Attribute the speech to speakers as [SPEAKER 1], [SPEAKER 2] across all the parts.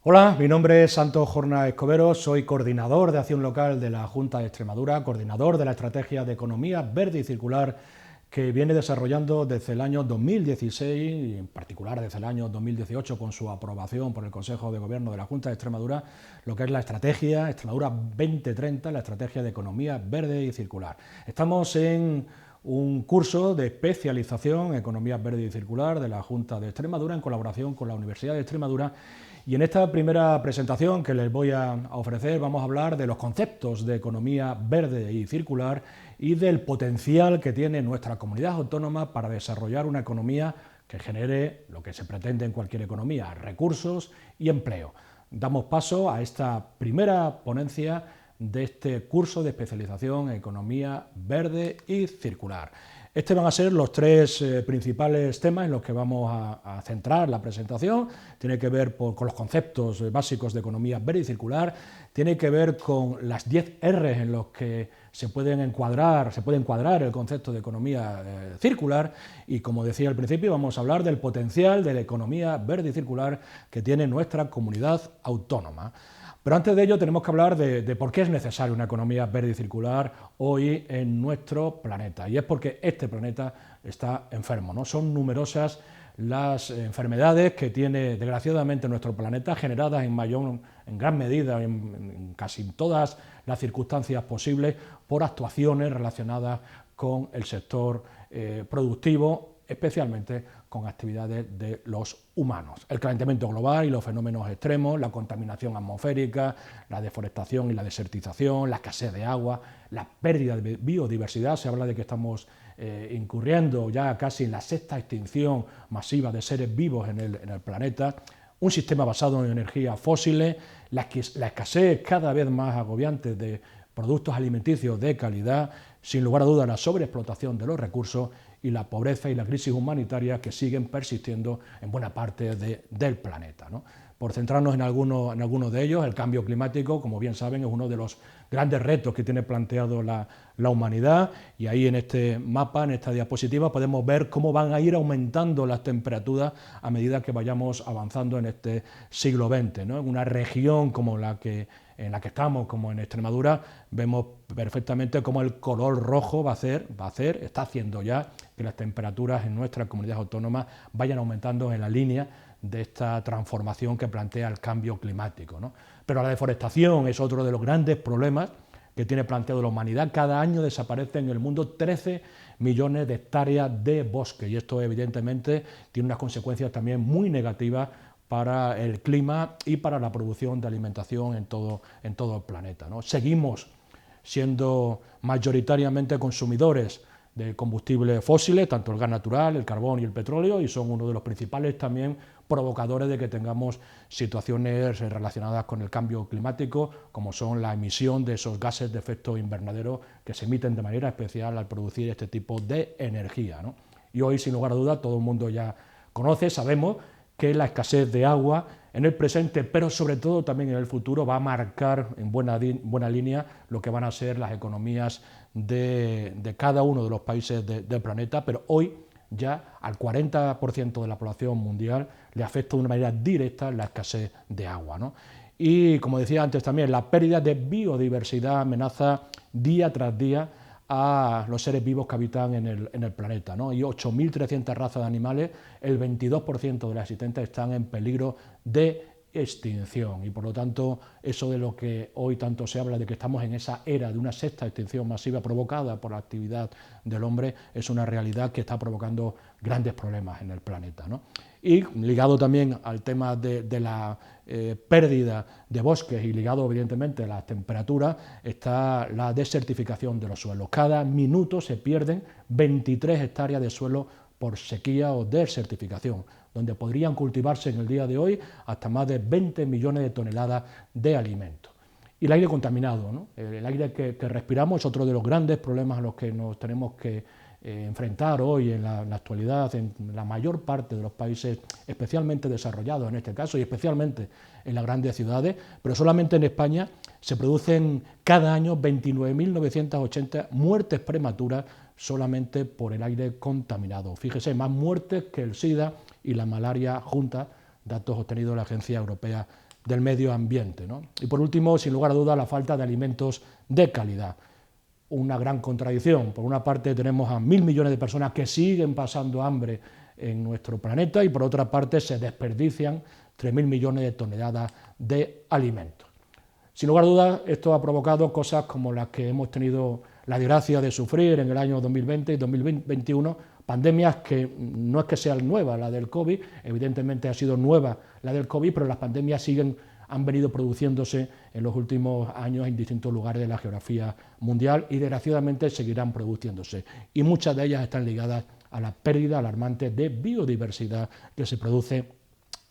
[SPEAKER 1] Hola, mi nombre es Santos Jorna Escobero, soy coordinador de acción local de la Junta de Extremadura, coordinador de la estrategia de economía verde y circular que viene desarrollando desde el año 2016 y en particular desde el año 2018 con su aprobación por el Consejo de Gobierno de la Junta de Extremadura, lo que es la estrategia Extremadura 2030, la estrategia de economía verde y circular. Estamos en un curso de especialización en economía verde y circular de la Junta de Extremadura en colaboración con la Universidad de Extremadura. Y en esta primera presentación que les voy a ofrecer vamos a hablar de los conceptos de economía verde y circular y del potencial que tiene nuestra comunidad autónoma para desarrollar una economía que genere lo que se pretende en cualquier economía, recursos y empleo. Damos paso a esta primera ponencia de este curso de especialización en economía verde y circular. Estos van a ser los tres principales temas en los que vamos a centrar la presentación. Tiene que ver con los conceptos básicos de economía verde y circular, tiene que ver con las 10 R's en los que se puede encuadrar el concepto de economía circular y, como decía al principio, vamos a hablar del potencial de la economía verde y circular que tiene nuestra comunidad autónoma. Pero antes de ello tenemos que hablar de por qué es necesaria una economía verde y circular hoy en nuestro planeta. Y es porque este planeta está enfermo, ¿no? Son numerosas las enfermedades que tiene desgraciadamente nuestro planeta, generadas en gran medida, en casi todas las circunstancias posibles, por actuaciones relacionadas con el sector productivo, especialmente con actividades de los humanos. El calentamiento global y los fenómenos extremos, la contaminación atmosférica, la deforestación y la desertización, la escasez de agua, la pérdida de biodiversidad. Se habla de que estamos incurriendo ya casi en la sexta extinción masiva de seres vivos en el planeta, un sistema basado en energías fósiles, la escasez cada vez más agobiante de productos alimenticios de calidad, sin lugar a dudas la sobreexplotación de los recursos y la pobreza y la crisis humanitaria que siguen persistiendo en buena parte del planeta, ¿no? Por centrarnos en algunos de ellos, el cambio climático, como bien saben, es uno de los grandes retos que tiene planteado la humanidad, y ahí en este mapa, en esta diapositiva, podemos ver cómo van a ir aumentando las temperaturas a medida que vayamos avanzando en este siglo XX, ¿no? En una región como en la que estamos, como en Extremadura, vemos perfectamente cómo el color rojo está haciendo ya que las temperaturas en nuestra comunidad autónoma vayan aumentando en la línea de esta transformación que plantea el cambio climático, ¿no? Pero la deforestación es otro de los grandes problemas que tiene planteado la humanidad. Cada año desaparecen en el mundo 13 millones de hectáreas de bosque, y esto evidentemente tiene unas consecuencias también muy negativas para el clima y para la producción de alimentación en todo el planeta, ¿no? Seguimos siendo mayoritariamente consumidores de combustibles fósiles, tanto el gas natural, el carbón y el petróleo, y son uno de los principales también provocadores de que tengamos situaciones relacionadas con el cambio climático, como son la emisión de esos gases de efecto invernadero que se emiten de manera especial al producir este tipo de energía, ¿no? Y hoy, sin lugar a dudas, todo el mundo ya sabemos que la escasez de agua en el presente, pero sobre todo también en el futuro, va a marcar en buena línea lo que van a ser las economías de cada uno de los países del planeta, pero hoy ya al 40% de la población mundial le afecta de una manera directa la escasez de agua, ¿no? Y, como decía antes también, la pérdida de biodiversidad amenaza día tras día a los seres vivos que habitan en el planeta, ¿no? Y 8.300 razas de animales, el 22% de las existentes están en peligro de extinción, y por lo tanto eso de lo que hoy tanto se habla, de que estamos en esa era de una sexta extinción masiva provocada por la actividad del hombre, es una realidad que está provocando grandes problemas en el planeta, ¿no? Y ligado también al tema de la pérdida de bosques y ligado evidentemente a las temperaturas, está la desertificación de los suelos. Cada minuto se pierden 23 hectáreas de suelo por sequía o desertificación, donde podrían cultivarse en el día de hoy hasta más de 20 millones de toneladas de alimentos. Y el aire contaminado, ¿no? El aire que respiramos es otro de los grandes problemas a los que nos tenemos que enfrentar hoy en la actualidad en la mayor parte de los países, especialmente desarrollados en este caso, y especialmente en las grandes ciudades, pero solamente en España se producen cada año 29.980 muertes prematuras solamente por el aire contaminado. Fíjese, más muertes que el SIDA y la malaria juntas, datos obtenidos de la Agencia Europea del medio ambiente, ¿no? Y por último, sin lugar a dudas, la falta de alimentos de calidad. Una gran contradicción. Por una parte tenemos a 1.000 millones de personas que siguen pasando hambre en nuestro planeta y por otra parte se desperdician 3.000 millones de toneladas de alimentos. Sin lugar a dudas, esto ha provocado cosas como las que hemos tenido la desgracia de sufrir en el año 2020 y 2021, pandemias que no es que sean nuevas, la del COVID, evidentemente ha sido nueva la del COVID, pero las pandemias han venido produciéndose en los últimos años en distintos lugares de la geografía mundial y desgraciadamente seguirán produciéndose. Y muchas de ellas están ligadas a la pérdida alarmante de biodiversidad que se produce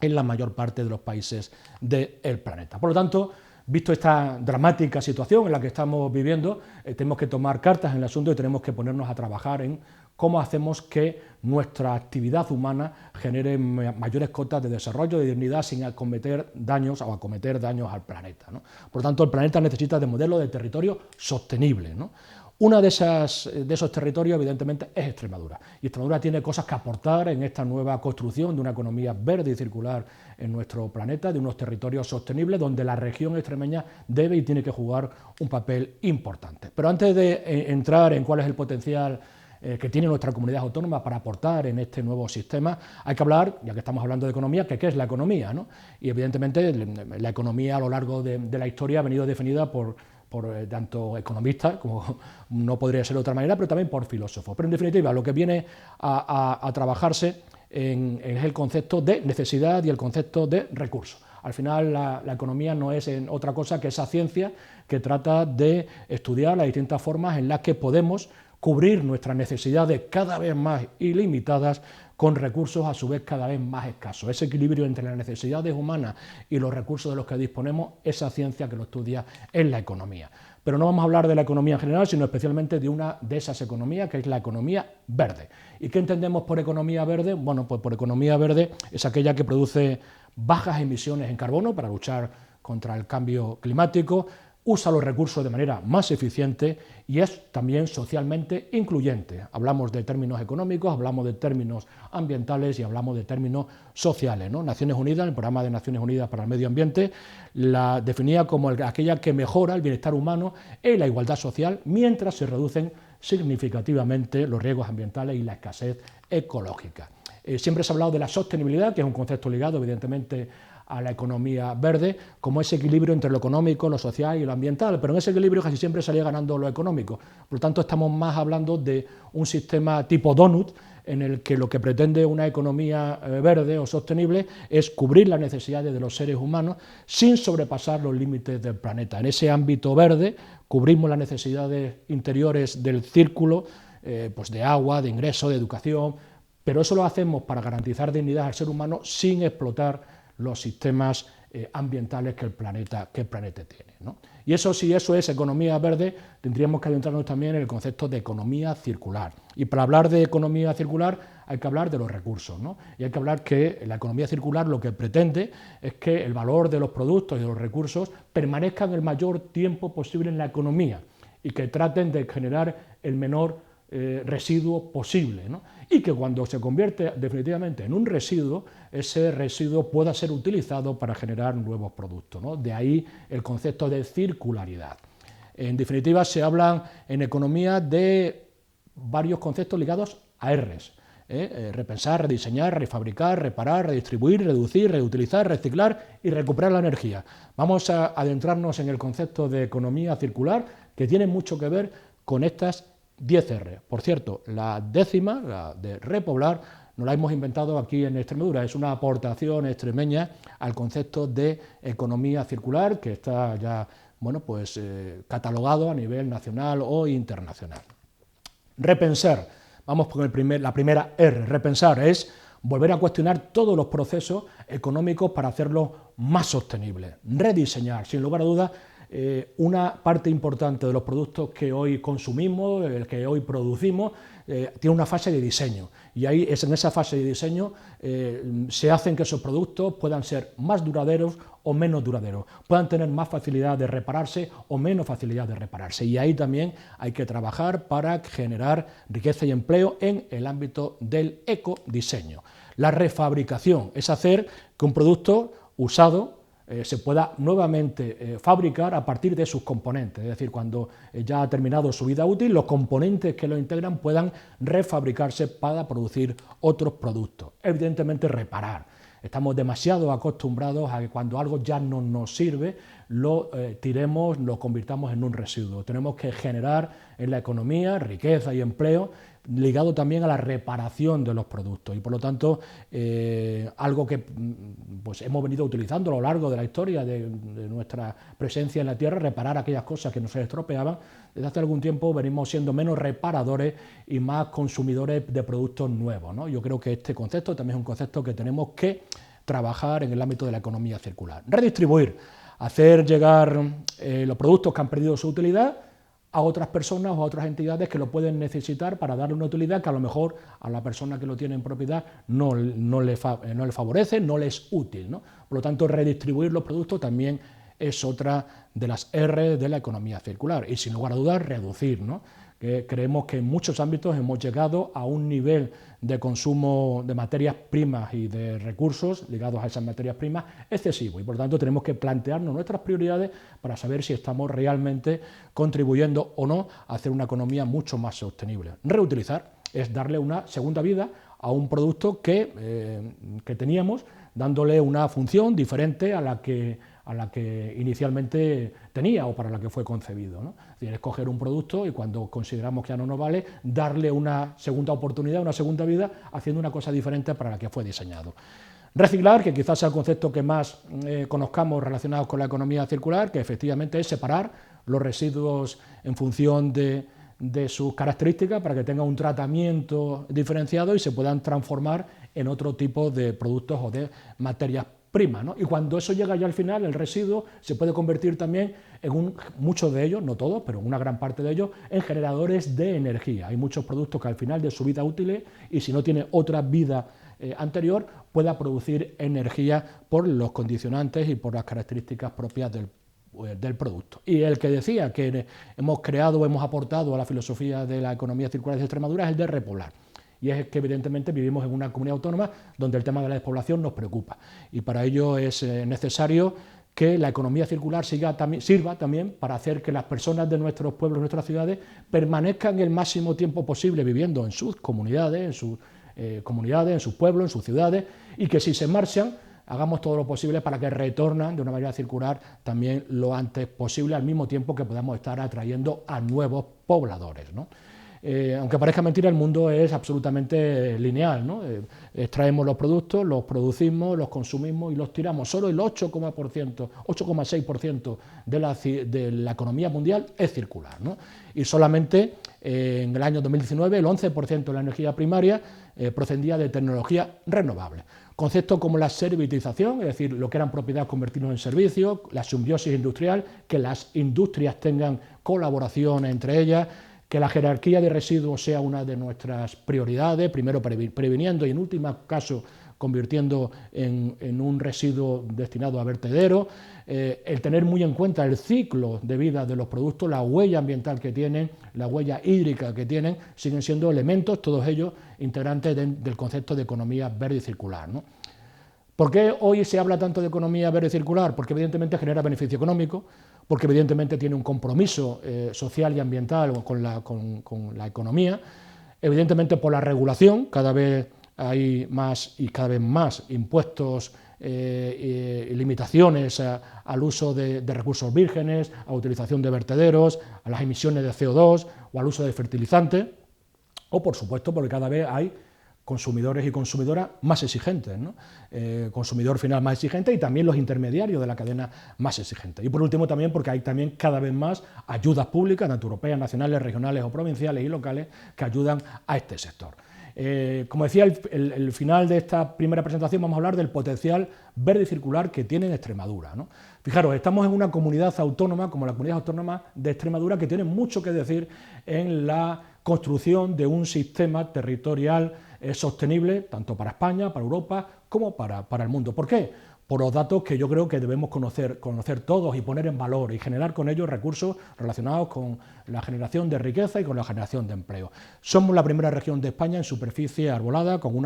[SPEAKER 1] en la mayor parte de los países del planeta. Por lo tanto, visto esta dramática situación en la que estamos viviendo, tenemos que tomar cartas en el asunto y tenemos que ponernos a trabajar en cómo hacemos que nuestra actividad humana genere mayores cotas de desarrollo y de dignidad sin acometer daños al planeta, ¿no? Por lo tanto, el planeta necesita de modelos de territorio sostenible, ¿no? Uno de esos territorios, evidentemente, es Extremadura. Y Extremadura tiene cosas que aportar en esta nueva construcción de una economía verde y circular en nuestro planeta, de unos territorios sostenibles, donde la región extremeña debe y tiene que jugar un papel importante. Pero antes de entrar en cuál es el potencial que tiene nuestra comunidad autónoma para aportar en este nuevo sistema, hay que hablar, ya que estamos hablando de economía, que qué es la economía, ¿no? Y evidentemente la economía a lo largo de la historia ha venido definida por tanto economistas, como no podría ser de otra manera, pero también por filósofos. Pero en definitiva, lo que viene a trabajarse es el concepto de necesidad y el concepto de recursos. Al final la economía no es otra cosa que esa ciencia que trata de estudiar las distintas formas en las que podemos cubrir nuestras necesidades cada vez más ilimitadas con recursos a su vez cada vez más escasos. Ese equilibrio entre las necesidades humanas y los recursos de los que disponemos, esa ciencia que lo estudia es la economía. Pero no vamos a hablar de la economía en general, sino especialmente de una de esas economías, que es la economía verde. ¿Y qué entendemos por economía verde? Bueno, pues por economía verde es aquella que produce bajas emisiones en carbono para luchar contra el cambio climático, usa los recursos de manera más eficiente y es también socialmente incluyente. Hablamos de términos económicos, hablamos de términos ambientales y hablamos de términos sociales, ¿no? Naciones Unidas, el Programa de Naciones Unidas para el Medio Ambiente, la definía como aquella que mejora el bienestar humano y la igualdad social mientras se reducen significativamente los riesgos ambientales y la escasez ecológica. Siempre se ha hablado de la sostenibilidad, que es un concepto ligado evidentemente a la economía verde, como ese equilibrio entre lo económico, lo social y lo ambiental, pero en ese equilibrio casi siempre salía ganando lo económico. Por lo tanto, estamos más hablando de un sistema tipo donut, en el que lo que pretende una economía verde o sostenible es cubrir las necesidades de los seres humanos sin sobrepasar los límites del planeta. En ese ámbito verde cubrimos las necesidades interiores del círculo, pues de agua, de ingreso, de educación, pero eso lo hacemos para garantizar dignidad al ser humano sin explotar los sistemas ambientales que el planeta tiene, ¿no? Y eso, si eso es economía verde, tendríamos que adentrarnos también en el concepto de economía circular. Y para hablar de economía circular hay que hablar de los recursos, ¿no? Y hay que hablar que la economía circular lo que pretende es que el valor de los productos y de los recursos permanezcan el mayor tiempo posible en la economía y que traten de generar el menor residuo posible, ¿no? Y que cuando se convierte definitivamente en un residuo, ese residuo pueda ser utilizado para generar nuevos productos, ¿no? De ahí el concepto de circularidad. En definitiva, se hablan en economía de varios conceptos ligados a Rs. Repensar, rediseñar, refabricar, reparar, redistribuir, reducir, reutilizar, reciclar y recuperar la energía. Vamos a adentrarnos en el concepto de economía circular, que tiene mucho que ver con estas 10 R. Por cierto, la décima, la de repoblar, no la hemos inventado aquí en Extremadura, es una aportación extremeña al concepto de economía circular que está ya, bueno, pues, catalogado a nivel nacional o internacional. Repensar, vamos con la primera R. Repensar es volver a cuestionar todos los procesos económicos para hacerlos más sostenibles. Rediseñar, sin lugar a dudas, una parte importante de los productos que hoy consumimos, el que hoy producimos, tiene una fase de diseño y ahí es en esa fase de diseño se hacen que esos productos puedan ser más duraderos o menos duraderos, puedan tener más facilidad de repararse o menos facilidad de repararse, y ahí también hay que trabajar para generar riqueza y empleo en el ámbito del ecodiseño. La refabricación es hacer que un producto usado se pueda nuevamente fabricar a partir de sus componentes, es decir, cuando ya ha terminado su vida útil, los componentes que lo integran puedan refabricarse para producir otros productos. Evidentemente, reparar. Estamos demasiado acostumbrados a que cuando algo ya no nos sirve, lo tiremos, lo convirtamos en un residuo. Tenemos que generar en la economía riqueza y empleo ligado también a la reparación de los productos y por lo tanto algo que pues, hemos venido utilizando a lo largo de la historia de nuestra presencia en la Tierra, reparar aquellas cosas que nos estropeaban. Desde hace algún tiempo venimos siendo menos reparadores y más consumidores de productos nuevos, ¿no? Yo creo que este concepto también es un concepto que tenemos que trabajar en el ámbito de la economía circular. Redistribuir, hacer llegar los productos que han perdido su utilidad a otras personas o a otras entidades que lo pueden necesitar para darle una utilidad que a lo mejor a la persona que lo tiene en propiedad no le favorece, no le es útil, ¿no? Por lo tanto, redistribuir los productos también es otra de las R de la economía circular y sin lugar a dudas reducir, ¿no? Que creemos que en muchos ámbitos hemos llegado a un nivel de consumo de materias primas y de recursos ligados a esas materias primas excesivo y por lo tanto tenemos que plantearnos nuestras prioridades para saber si estamos realmente contribuyendo o no a hacer una economía mucho más sostenible. Reutilizar es darle una segunda vida a un producto que teníamos, dándole una función diferente a la que inicialmente tenía o para la que fue concebido, ¿no? Es decir, escoger un producto y cuando consideramos que ya no nos vale, darle una segunda oportunidad, una segunda vida, haciendo una cosa diferente para la que fue diseñado. Reciclar, que quizás sea el concepto que más conozcamos relacionados con la economía circular, que efectivamente es separar los residuos en función de sus características para que tengan un tratamiento diferenciado y se puedan transformar en otro tipo de productos o de materias primas, ¿no? Y cuando eso llega ya al final, el residuo se puede convertir también en muchos de ellos, no todos, pero una gran parte de ellos, en generadores de energía. Hay muchos productos que al final de su vida útil, y si no tiene otra vida anterior, pueda producir energía por los condicionantes y por las características propias del producto. Y el que decía que hemos creado o hemos aportado a la filosofía de la economía circular de Extremadura es el de repoblar. Y es que evidentemente vivimos en una comunidad autónoma donde el tema de la despoblación nos preocupa y para ello es necesario que la economía circular sirva también para hacer que las personas de nuestros pueblos, nuestras ciudades, permanezcan el máximo tiempo posible viviendo en sus comunidades, en sus pueblos, en sus ciudades, y que si se marchan, hagamos todo lo posible para que retornen de una manera circular también lo antes posible, al mismo tiempo que podamos estar atrayendo a nuevos pobladores, ¿no? Aunque parezca mentira, el mundo es absolutamente lineal, ¿no? Extraemos los productos, los producimos, los consumimos y los tiramos. Solo el 8,6% de la economía mundial es circular, ¿no? Y solamente en el año 2019 el 11% de la energía primaria procedía de tecnología renovable. Conceptos como la servitización, es decir, lo que eran propiedades convertirnos en servicios, la simbiosis industrial, que las industrias tengan colaboración entre ellas, que la jerarquía de residuos sea una de nuestras prioridades, primero previniendo y en último caso convirtiendo en un residuo destinado a vertedero, el tener muy en cuenta el ciclo de vida de los productos, la huella ambiental que tienen, la huella hídrica que tienen, siguen siendo elementos, todos ellos integrantes del concepto de economía verde y circular, ¿no? ¿Por qué hoy se habla tanto de economía verde y circular? Porque evidentemente genera beneficio económico, porque evidentemente tiene un compromiso social y ambiental con la economía, evidentemente por la regulación, cada vez hay más y cada vez más impuestos y limitaciones al uso de recursos vírgenes, a la utilización de vertederos, a las emisiones de CO2 o al uso de fertilizantes, o por supuesto porque cada vez hay consumidores y consumidoras más exigentes, ¿no? Consumidor final más exigente y también los intermediarios de la cadena más exigentes. Y por último también porque hay también cada vez más ayudas públicas, tanto europeas, nacionales, regionales o provinciales y locales, que ayudan a este sector. Como decía, el final de esta primera presentación vamos a hablar del potencial verde y circular que tiene en Extremadura, ¿no? Fijaros, estamos en una comunidad autónoma, como la comunidad autónoma de Extremadura, que tiene mucho que decir en la construcción de un sistema territorial sostenible, tanto para España, para Europa, como para el mundo. ¿Por qué? Por los datos que yo creo que debemos conocer todos y poner en valor y generar con ellos recursos relacionados con la generación de riqueza y con la generación de empleo. Somos la primera región de España en superficie arbolada, con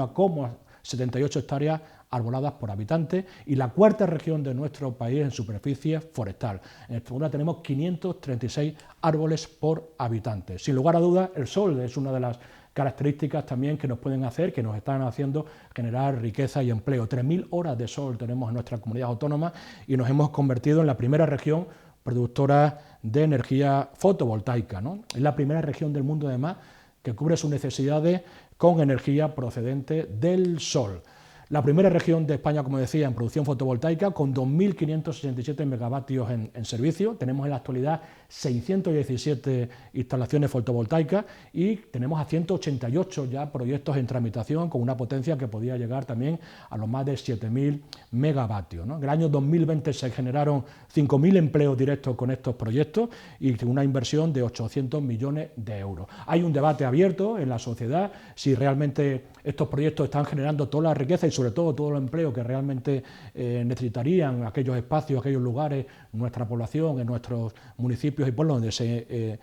[SPEAKER 1] 78 hectáreas arboladas por habitante y la cuarta región de nuestro país en superficie forestal. En Extremadura tenemos 536 árboles por habitante. Sin lugar a dudas, el sol es una de las características también que nos pueden hacer, que nos están haciendo generar riqueza y empleo. 3.000 horas de sol tenemos en nuestra comunidad autónoma y nos hemos convertido en la primera región productora de energía fotovoltaica, ¿no? Es la primera región del mundo, además, que cubre sus necesidades con energía procedente del sol. La primera región de España, como decía, en producción fotovoltaica, con 2.567 megavatios en servicio. Tenemos en la actualidad 617 instalaciones fotovoltaicas y tenemos a 188 ya proyectos en tramitación con una potencia que podía llegar también a los más de 7.000 megavatios, ¿no? En el año 2020 se generaron 5.000 empleos directos con estos proyectos y una inversión de 800 millones de euros. Hay un debate abierto en la sociedad si realmente estos proyectos están generando toda la riqueza y sobre todo el empleo que realmente necesitarían aquellos espacios, aquellos lugares, nuestra población, en nuestros municipios y pueblos donde se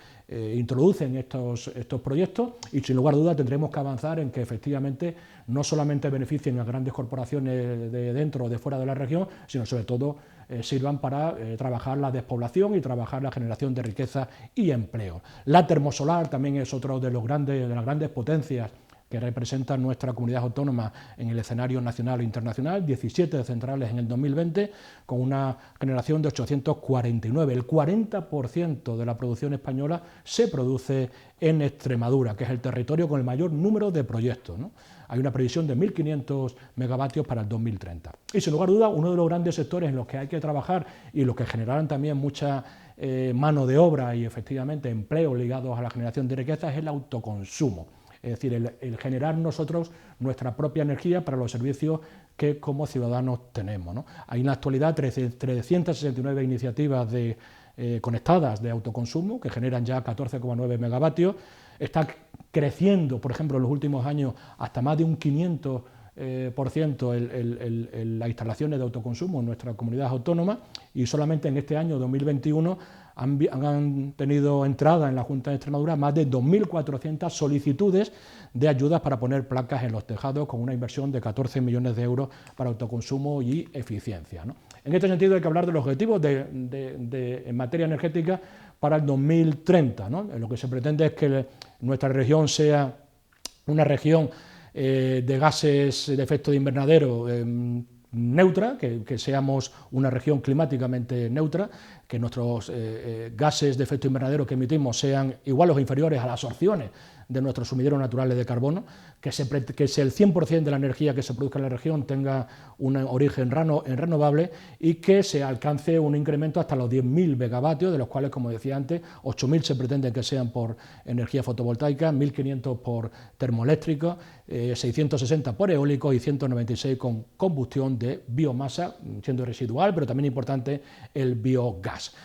[SPEAKER 1] introducen estos proyectos, y sin lugar a dudas tendremos que avanzar en que efectivamente no solamente beneficien a grandes corporaciones de dentro o de fuera de la región, sino sobre todo sirvan para trabajar la despoblación y trabajar la generación de riqueza y empleo. La termosolar también es otro de las grandes potencias que representan nuestra comunidad autónoma en el escenario nacional e internacional, 17 centrales en el 2020, con una generación de 849. El 40% de la producción española se produce en Extremadura, que es el territorio con el mayor número de proyectos, ¿no? Hay una previsión de 1.500 megavatios para el 2030. Y sin lugar a dudas, uno de los grandes sectores en los que hay que trabajar y los que generarán también mucha mano de obra y efectivamente empleo ligados a la generación de riqueza es el autoconsumo. Es decir, el generar nosotros nuestra propia energía para los servicios que como ciudadanos tenemos, ¿no? Hay en la actualidad 369 iniciativas conectadas de autoconsumo que generan ya 14,9 megavatios. Está creciendo, por ejemplo, en los últimos años hasta más de un 500% las instalaciones de autoconsumo en nuestra comunidad autónoma, y solamente en este año 2021 han tenido entrada en la Junta de Extremadura más de 2.400 solicitudes de ayudas para poner placas en los tejados, con una inversión de 14 millones de euros para autoconsumo y eficiencia, ¿no? En este sentido hay que hablar de los objetivos en materia energética para el 2030, ¿no? Lo que se pretende es que nuestra región sea una región de gases de efecto de invernadero neutra, que seamos una región climáticamente neutra, que nuestros gases de efecto invernadero que emitimos sean iguales o inferiores a las absorciones de nuestros sumideros naturales de carbono, que el 100% de la energía que se produzca en la región tenga un origen renovable y que se alcance un incremento hasta los 10.000 megavatios, de los cuales, como decía antes, 8.000 se pretende que sean por energía fotovoltaica, 1.500 por termoeléctrico, 660 por eólico y 196 con combustión de biomasa, siendo residual, pero también importante el biogás.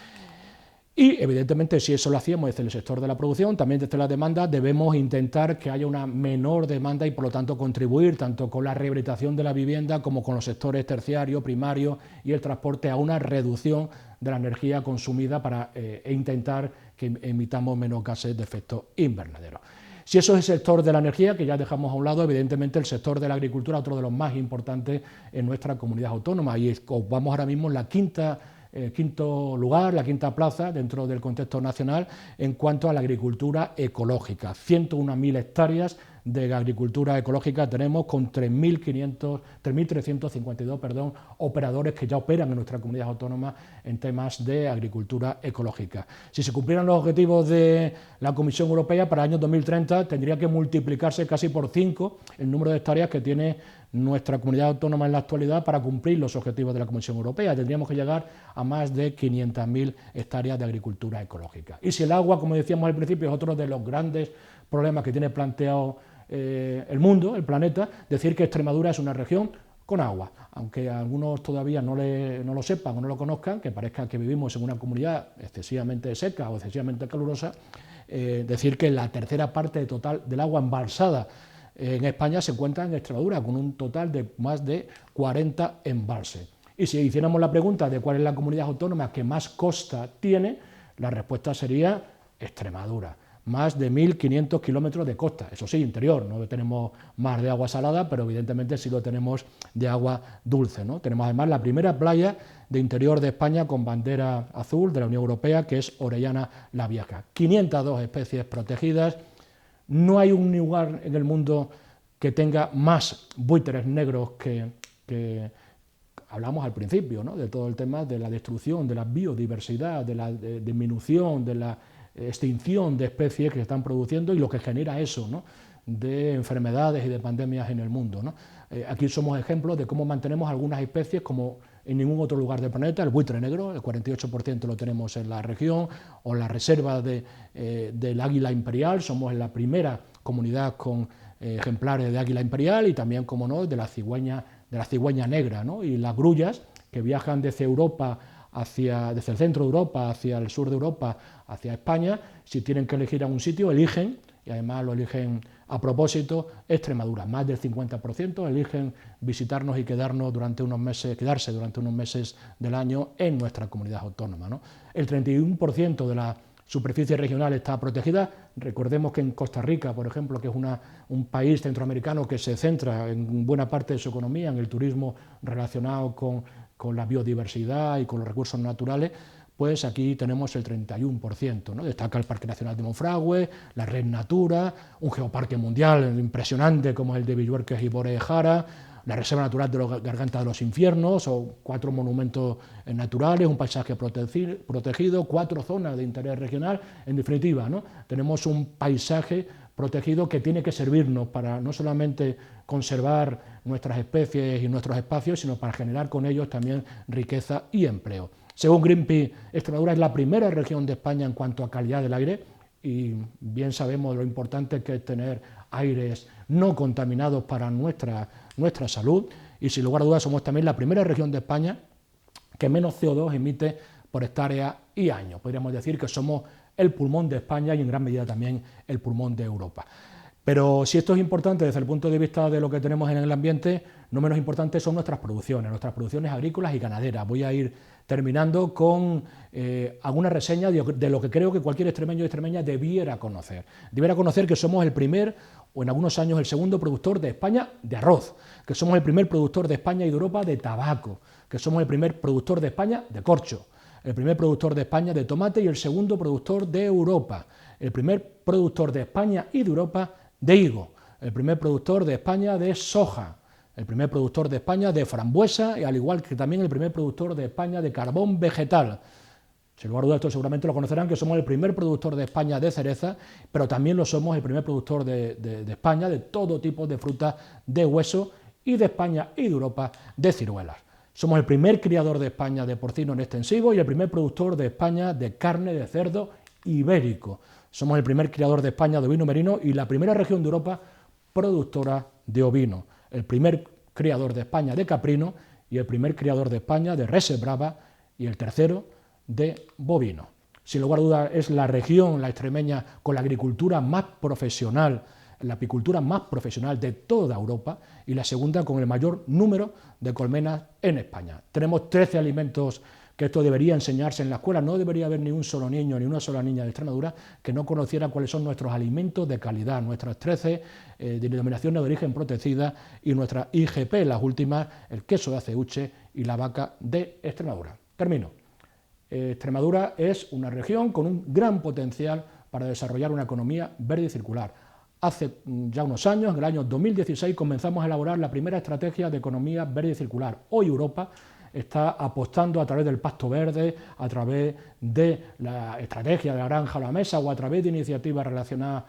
[SPEAKER 1] Y, evidentemente, si eso lo hacíamos desde el sector de la producción, también desde la demanda, debemos intentar que haya una menor demanda y, por lo tanto, contribuir tanto con la rehabilitación de la vivienda como con los sectores terciario, primario y el transporte a una reducción de la energía consumida e intentar que emitamos menos gases de efecto invernadero. Si eso es el sector de la energía, que ya dejamos a un lado, evidentemente el sector de la agricultura, otro de los más importantes en nuestra comunidad autónoma, y vamos ahora mismo en la quinto lugar, la quinta plaza dentro del contexto nacional en cuanto a la agricultura ecológica. 101.000 hectáreas de agricultura ecológica tenemos, con 3.352 operadores que ya operan en nuestra comunidad autónoma en temas de agricultura ecológica. Si se cumplieran los objetivos de la Comisión Europea, para el año 2030 tendría que multiplicarse casi por 5 el número de hectáreas que tiene nuestra comunidad autónoma en la actualidad para cumplir los objetivos de la Comisión Europea. Tendríamos que llegar a más de 500.000 hectáreas de agricultura ecológica. Y si el agua, como decíamos al principio, es otro de los grandes problemas que tiene planteado el mundo, el planeta, decir que Extremadura es una región con agua, aunque algunos todavía no lo sepan o no lo conozcan, que parezca que vivimos en una comunidad excesivamente seca o excesivamente calurosa, decir que la tercera parte total del agua embalsada en España se encuentra en Extremadura, con un total de más de 40 embalses. Y si hiciéramos la pregunta de cuál es la comunidad autónoma que más costa tiene, la respuesta sería Extremadura. más de 1.500 kilómetros de costa, eso sí, interior, no tenemos mar de agua salada, pero evidentemente sí lo tenemos de agua dulce, ¿no? Tenemos además la primera playa de interior de España con bandera azul de la Unión Europea, que es Orellana la Vieja. 502 especies protegidas, no hay un lugar en el mundo que tenga más buitres negros que hablamos al principio, ¿no? De todo el tema de la destrucción, de la biodiversidad, de la disminución, de la extinción de especies que se están produciendo y lo que genera eso, ¿no? De enfermedades y de pandemias en el mundo, ¿no? Aquí somos ejemplos de cómo mantenemos algunas especies como en ningún otro lugar del planeta. El buitre negro, el 48% lo tenemos en la región, o la reserva del águila imperial, somos la primera comunidad con ejemplares de águila imperial, y también, como no, de la cigüeña negra, ¿no? Y las grullas que viajan desde Europa desde el centro de Europa hacia el sur de Europa, hacia España. Si tienen que elegir a un sitio, eligen, y además lo eligen a propósito, Extremadura. Más del 50% eligen visitarnos y quedarse durante unos meses del año en nuestra comunidad autónoma, ¿no? El 31% de la superficie regional está protegida. Recordemos que en Costa Rica, por ejemplo, que es un país centroamericano que se centra en buena parte de su economía en el turismo relacionado con la biodiversidad y con los recursos naturales, pues aquí tenemos el 31%, ¿no? Destaca el Parque Nacional de Monfragüe, la Red Natura, un geoparque mundial impresionante como el de Villuerques y Bore de Jara, la Reserva Natural de la Garganta de los Infiernos, o 4 monumentos naturales, un paisaje protegido, 4 zonas de interés regional. En definitiva, ¿no? Tenemos un paisaje protegido que tiene que servirnos para no solamente conservar nuestras especies y nuestros espacios, sino para generar con ellos también riqueza y empleo. Según Greenpeace, Extremadura es la primera región de España en cuanto a calidad del aire, y bien sabemos lo importante que es tener aires no contaminados para nuestra salud, y sin lugar a dudas somos también la primera región de España que menos CO2 emite por hectárea y año. Podríamos decir que somos el pulmón de España y en gran medida también el pulmón de Europa. Pero si esto es importante desde el punto de vista de lo que tenemos en el ambiente, no menos importante son nuestras producciones agrícolas y ganaderas. Voy a ir terminando con alguna reseña de lo que creo que cualquier extremeño y extremeña debiera conocer. Debiera conocer que somos el primer, o en algunos años el segundo productor de España de arroz, que somos el primer productor de España y de Europa de tabaco, que somos el primer productor de España de corcho, el primer productor de España de tomate y el segundo productor de Europa, el primer productor de España y de Europa de higo, el primer productor de España de soja, el primer productor de España de frambuesa, y al igual que también el primer productor de España de carbón vegetal. Sin lugar a dudas, esto seguramente lo conocerán, que somos el primer productor de España de cereza, pero también lo somos el primer productor de España de todo tipo de frutas de hueso, y de España y de Europa de ciruelas. Somos el primer criador de España de porcino en extensivo y el primer productor de España de carne de cerdo ibérico. Somos el primer criador de España de ovino merino y la primera región de Europa productora de ovino. El primer criador de España de caprino y el primer criador de España de reses brava y el tercero de bovino. Sin lugar a dudas es la región, la extremeña, con la agricultura más profesional, la apicultura más profesional de toda Europa, y la segunda con el mayor número de colmenas en España. Tenemos 13 alimentos que esto debería enseñarse en la escuela. No debería haber ni un solo niño ni una sola niña de Extremadura que no conociera cuáles son nuestros alimentos de calidad, nuestras 13 denominaciones de origen protegida y nuestra IGP, las últimas, el queso de Aceuche y la vaca de Extremadura. Termino. Extremadura es una región con un gran potencial para desarrollar una economía verde y circular. Hace ya unos años, en el año 2016, comenzamos a elaborar la primera estrategia de economía verde y circular. Hoy Europa está apostando a través del Pacto Verde, a través de la estrategia de la Granja a la Mesa o a través de iniciativas relacionadas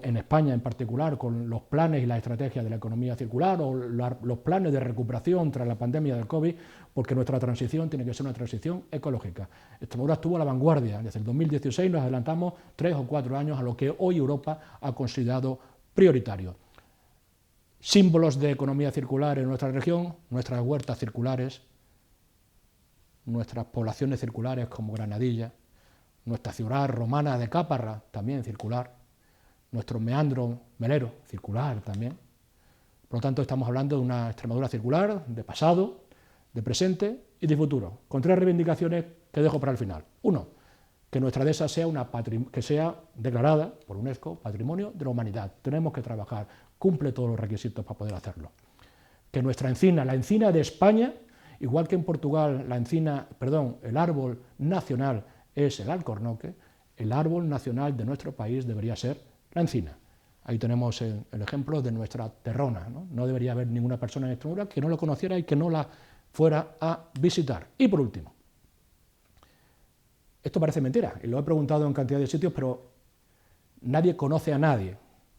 [SPEAKER 1] en España en particular con los planes y las estrategias de la economía circular o los planes de recuperación tras la pandemia del COVID, porque nuestra transición tiene que ser una transición ecológica. Extremadura estuvo a la vanguardia. Desde el 2016 nos adelantamos 3 o 4 años a lo que hoy Europa ha considerado prioritario. Símbolos de economía circular en nuestra región, nuestras huertas circulares, nuestras poblaciones circulares como Granadilla, nuestra ciudad romana de Cáparra, también circular, nuestro meandro melero, circular también. Por lo tanto, estamos hablando de una Extremadura circular, de pasado, de presente y de futuro, con 3 reivindicaciones que dejo para el final. 1. que nuestra dehesa sea, que sea declarada por UNESCO Patrimonio de la Humanidad. Tenemos que trabajar, cumple todos los requisitos para poder hacerlo. Que nuestra encina, la encina de España, igual que en Portugal el árbol nacional es el alcornoque, el árbol nacional de nuestro país debería ser la encina. Ahí tenemos el ejemplo de nuestra terrona, ¿no? No debería haber ninguna persona en Extremadura que no lo conociera y que no la fuera a visitar. Y por último, esto parece mentira, y lo he preguntado en cantidad de sitios, pero nadie conoce a nadie.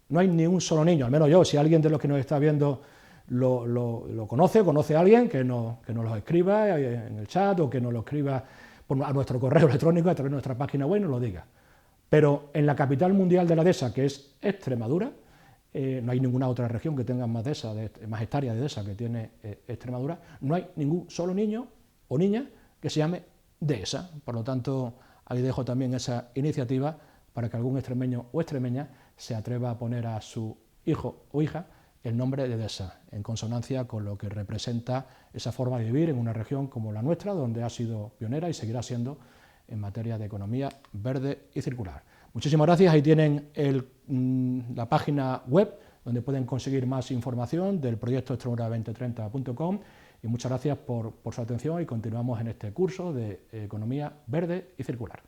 [SPEAKER 1] No hay ni un solo niño, al menos yo, si alguien de los que nos está viendo lo conoce a alguien, que nos lo escriba en el chat o que nos lo escriba a nuestro correo electrónico a través de nuestra página web y nos lo diga. Pero en la capital mundial de la dehesa, que es Extremadura, no hay ninguna otra región que tenga más hectáreas de dehesa que tiene Extremadura, no hay ningún solo niño o niña que se llame dehesa. Por lo tanto, ahí dejo también esa iniciativa para que algún extremeño o extremeña se atreva a poner a su hijo o hija el nombre de dehesa, en consonancia con lo que representa esa forma de vivir en una región como la nuestra, donde ha sido pionera y seguirá siendo en materia de economía verde y circular. Muchísimas gracias, ahí tienen la página web donde pueden conseguir más información del proyecto extremadura2030.com y muchas gracias por su atención y continuamos en este curso de economía verde y circular.